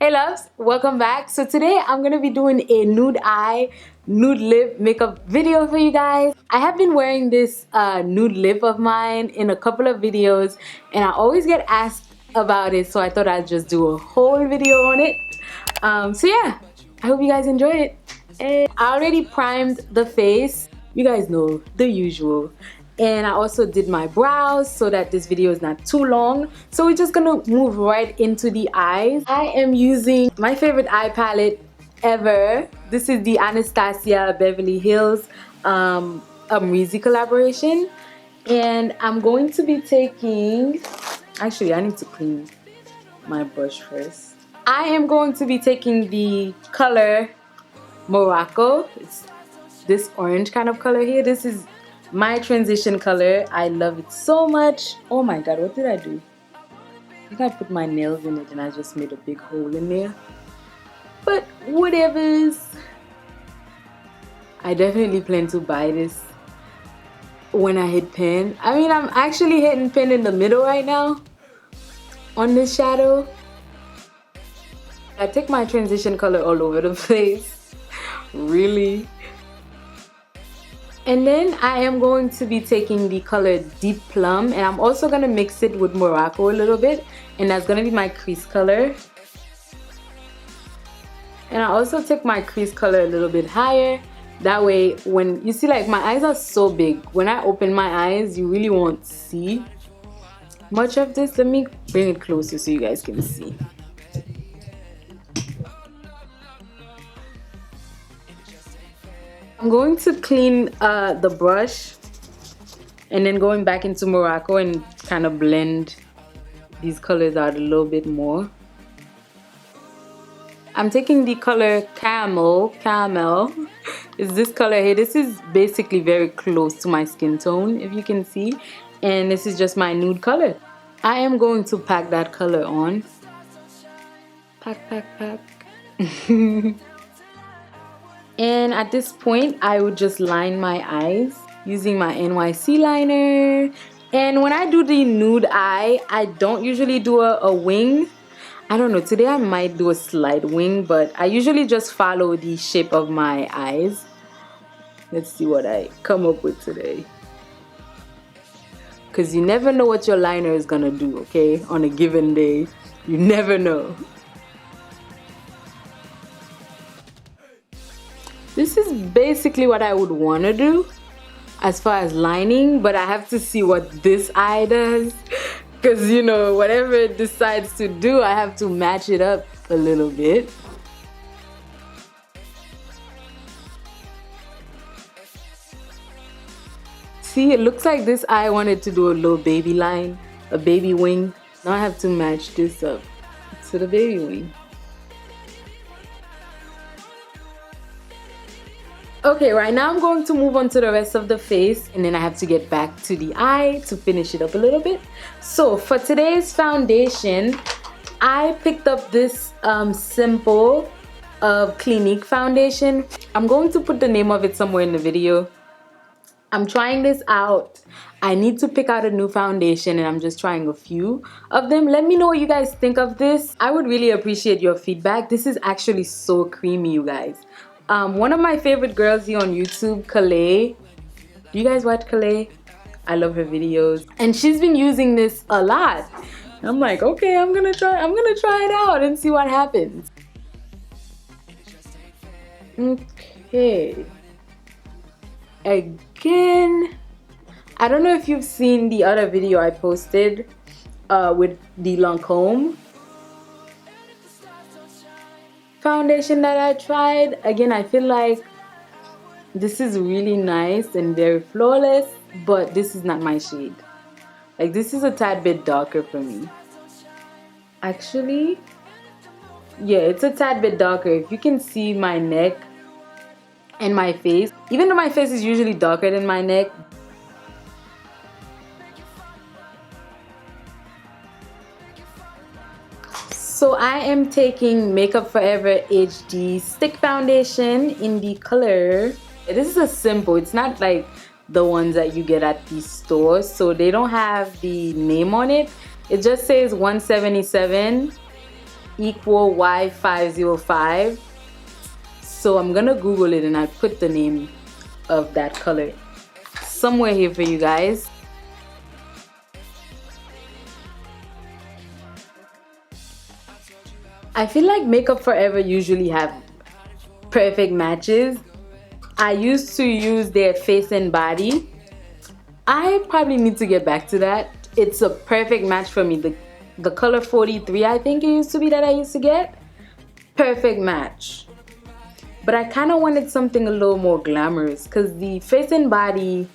Hey loves, welcome back. So today I'm going to be doing a nude eye, nude lip makeup video for you guys. I have been wearing this nude lip of mine in a couple of videos and I always get asked about it, so I thought I'd just do a whole video on it. So yeah, I hope you guys enjoyed it. And I already primed the face. You guys know the usual. And I also did my brows so that this video is not too long. So we're just gonna move right into the eyes. I am using my favorite eye palette ever. This is the Anastasia Beverly Hills Amrezy collaboration. And I'm going to be taking, actually I need to clean my brush first. I am going to be taking the color Morocco. It's this orange kind of color here. This is my transition color. I love it so much. Oh my god, what did I do? I think I put my nails in it and I just made a big hole in there. But whatevers. I definitely plan to buy this when I hit pan. I mean, I'm actually hitting pan in the middle right now on this shadow. I take my transition color all over the place. Really. And then I am going to be taking the color Deep Plum, and I'm also going to mix it with Morocco a little bit, and that's going to be my crease color. And I also take my crease color a little bit higher. That way, when you see, like, my eyes are so big, when I open my eyes you really won't see much of this. Let me bring it closer so you guys can see. I'm going to clean the brush and then going back into Morocco and kind of blend these colors out a little bit more. I'm taking the color Caramel. Is this color here. This is basically very close to my skin tone, if you can see. And this is just my nude color. I am going to pack that color on. Pack. And at this point, I would just line my eyes using my NYC liner. And when I do the nude eye, I don't usually do a wing. I don't know, today I might do a slight wing, but I usually just follow the shape of my eyes. Let's see what I come up with today. Because you never know what your liner is gonna do, okay? On a given day, you never know. This is basically what I would want to do as far as lining, but I have to see what this eye does, because you know, whatever it decides to do, I have to match it up a little bit. See, it looks like this eye wanted to do a little baby line, a baby wing. Now I have to match this up to the baby wing. Okay, right now I'm going to move on to the rest of the face, and then I have to get back to the eye to finish it up a little bit. So for today's foundation, I picked up this Simple Clinique foundation. I'm going to put the name of it somewhere in the video. I'm trying this out. I need to pick out a new foundation and I'm just trying a few of them. Let me know what you guys think of this. I would really appreciate your feedback. This is actually so creamy, you guys. One of my favorite girls here on YouTube, Kalei. Do you guys watch Kalei? I love her videos. And she's been using this a lot. I'm like, okay, I'm gonna try it out and see what happens. Okay. Again, I don't know if you've seen the other video I posted with the Lancome foundation that I tried. Again, I feel like this is really nice and very flawless, but this is not my shade. Like, this is a tad bit darker for me. Actually, yeah, it's a tad bit darker. If you can see my neck and my face, even though my face is usually darker than my neck, so I am taking Makeup Forever HD Stick Foundation in the color. This is a simple, it's not like the ones that you get at the stores, so they don't have the name on it. It just says 177 equal Y505. So I'm gonna Google it and I'll put the name of that color somewhere here for you guys. I feel like Makeup Forever usually have perfect matches. I used to use their Face and Body. I probably need to get back to that. It's a perfect match for me. The color 43 I think it used to be that I used to get. Perfect match. But I kind of wanted something a little more glamorous because the Face and Body,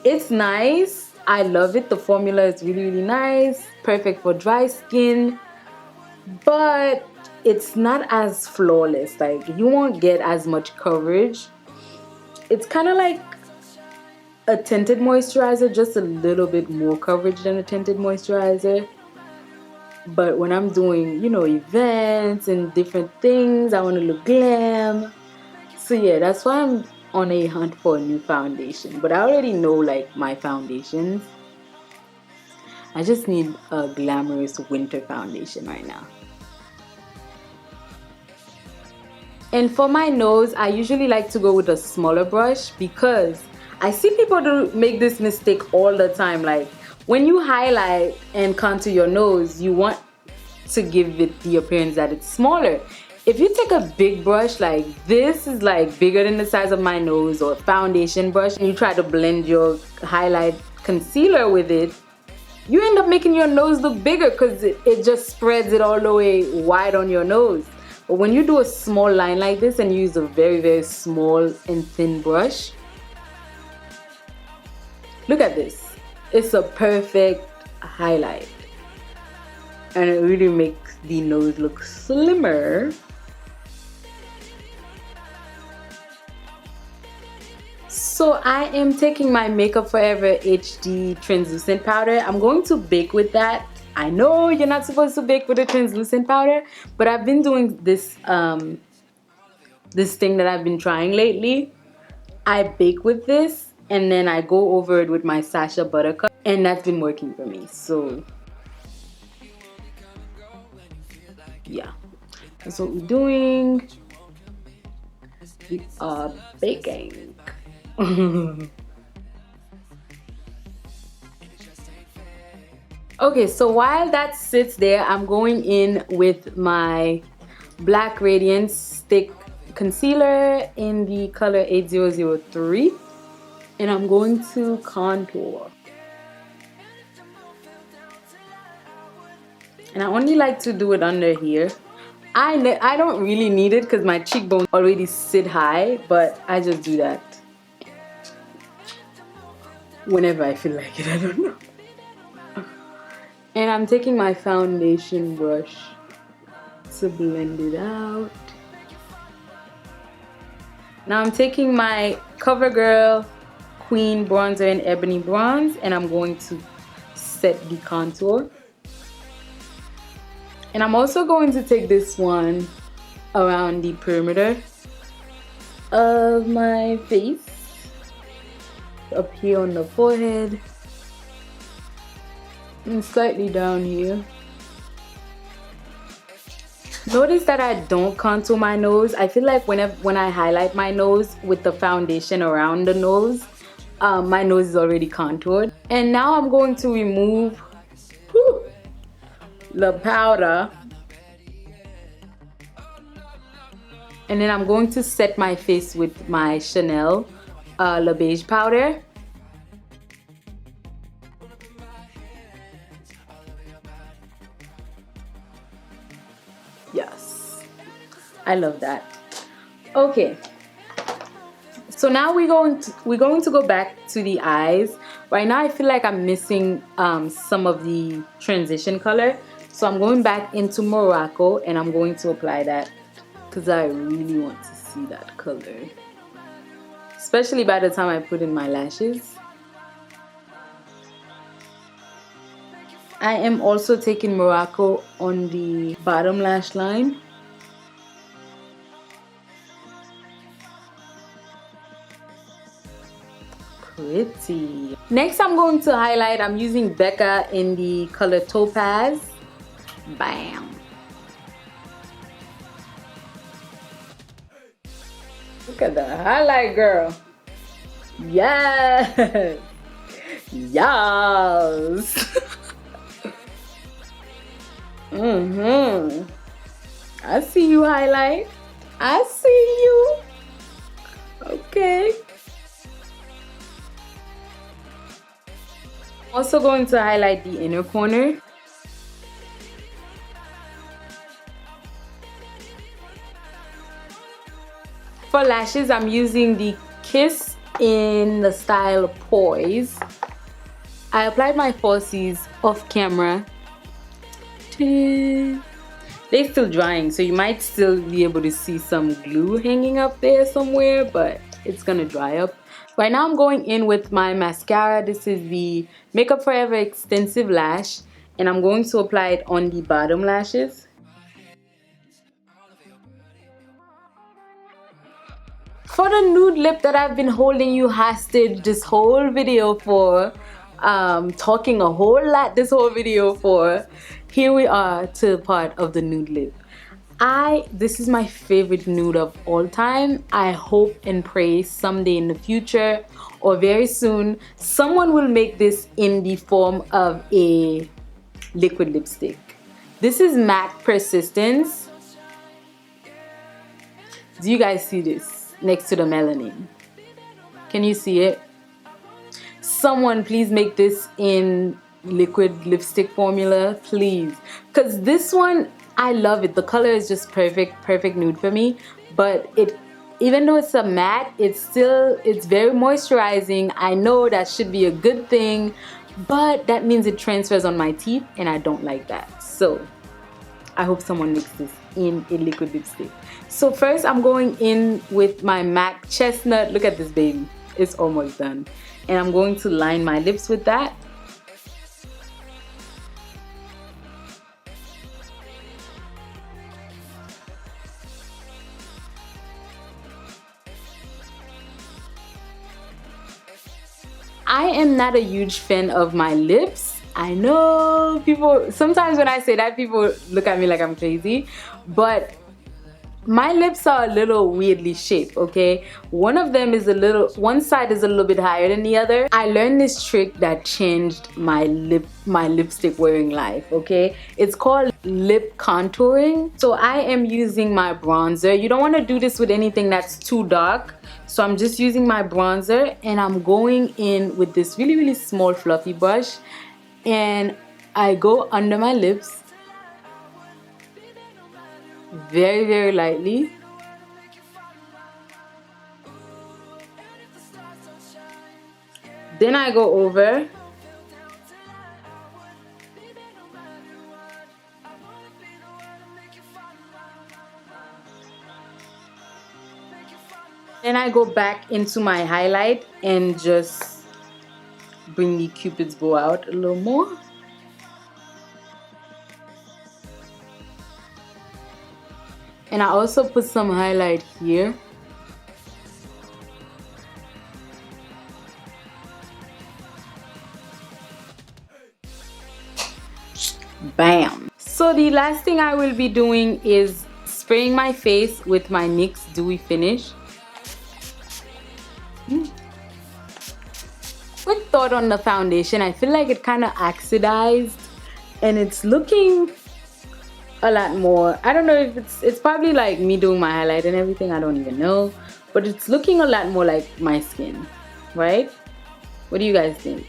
it's nice. I love it. The formula is really, really nice. Perfect for dry skin. But it's not as flawless. Like, you won't get as much coverage. It's kind of like a tinted moisturizer, just a little bit more coverage than a tinted moisturizer. But when I'm doing, you know, events and different things, I want to look glam. So yeah, that's why I'm on a hunt for a new foundation. But I already know like my foundations. I just need a glamorous winter foundation right now. And for my nose, I usually like to go with a smaller brush because I see people make this mistake all the time. Like, when you highlight and contour your nose, you want to give it the appearance that it's smaller. If you take a big brush, like this is like bigger than the size of my nose, or a foundation brush, and you try to blend your highlight concealer with it, you end up making your nose look bigger because it just spreads it all the way wide on your nose. But when you do a small line like this and you use a very, very small and thin brush, look at this. It's a perfect highlight. And it really makes the nose look slimmer. So I am taking my Makeup Forever HD translucent powder. I'm going to bake with that. I know you're not supposed to bake with a translucent powder, but I've been doing this this thing that I've been trying lately. I bake with this and then I go over it with my Sacha Buttercup, and that's been working for me. So yeah, that's what we're doing. We are baking. Okay, so while that sits there, I'm going in with my Black Radiance Stick Concealer in the color 8003, and I'm going to contour. And I only like to do it under here. I don't really need it because my cheekbones already sit high, but I just do that whenever I feel like it. I don't know. And I'm taking my foundation brush to blend it out. Now I'm taking my CoverGirl Queen Bronzer in Ebony Bronze, and I'm going to set the contour. And I'm also going to take this one around the perimeter of my face, up here on the forehead, and slightly down here. Notice that I don't contour my nose. I feel like when I highlight my nose with the foundation around the nose, my nose is already contoured. And now I'm going to remove the powder, and then I'm going to set my face with my Chanel Le Beige powder. Yes, I love that. Okay, so now we're going to go back to the eyes. Right now I feel like I'm missing some of the transition color, so I'm going back into Morocco and I'm going to apply that because I really want to see that color, especially by the time I put in my lashes. I am also taking Morocco on the bottom lash line. Pretty. Next I'm going to highlight. I'm using Becca in the color Topaz. Bam. Look at the highlight, girl. Yes. Yes. I see you, highlight. I see you. Okay. Also going to highlight the inner corner. For lashes, I'm using the Kiss in the style Poise. I applied my falsies off camera. They're still drying, so you might still be able to see some glue hanging up there somewhere, but it's gonna dry up. Right now I'm going in with my mascara. This is the Makeup Forever Extensive Lash, and I'm going to apply it on the bottom lashes. For the nude lip that I've been holding you hostage this whole video for, talking a whole lot this whole video for, here we are to part of the nude lip. This is my favorite nude of all time. I hope and pray someday in the future or very soon someone will make this in the form of a liquid lipstick. This is Matte Persistence. Do you guys see this next to the melanin? Can you see it? Someone please make this in liquid lipstick formula, please, because this one, I love it. The color is just perfect nude for me. But even though it's a matte, it's very moisturizing. I know that should be a good thing, but that means it transfers on my teeth, and I don't like that. So I hope someone makes this in a liquid lipstick. So first I'm going in with my MAC Chestnut. Look at this baby, it's almost done, and I'm going to line my lips with that. I am not a huge fan of my lips. I know people, sometimes when I say that, people look at me like I'm crazy, but my lips are a little weirdly shaped, okay? One side is a little bit higher than the other. I learned this trick that changed my lipstick wearing life, okay? It's called lip contouring. So I am using my bronzer. You don't want to do this with anything that's too dark. So I'm just using my bronzer, and I'm going in with this really small fluffy brush, and I go under my lips very lightly. Then I go over. Then I go back into my highlight and just bring the Cupid's bow out a little more. And I also put some highlight here. Bam! So the last thing I will be doing is spraying my face with my NYX Dewy Finish. Quick thought on the foundation. I feel like it kind of oxidized, and it's looking a lot more. I don't know if it's probably like me doing my highlight and everything. I don't even know, but it's looking a lot more like my skin, right? What do you guys think?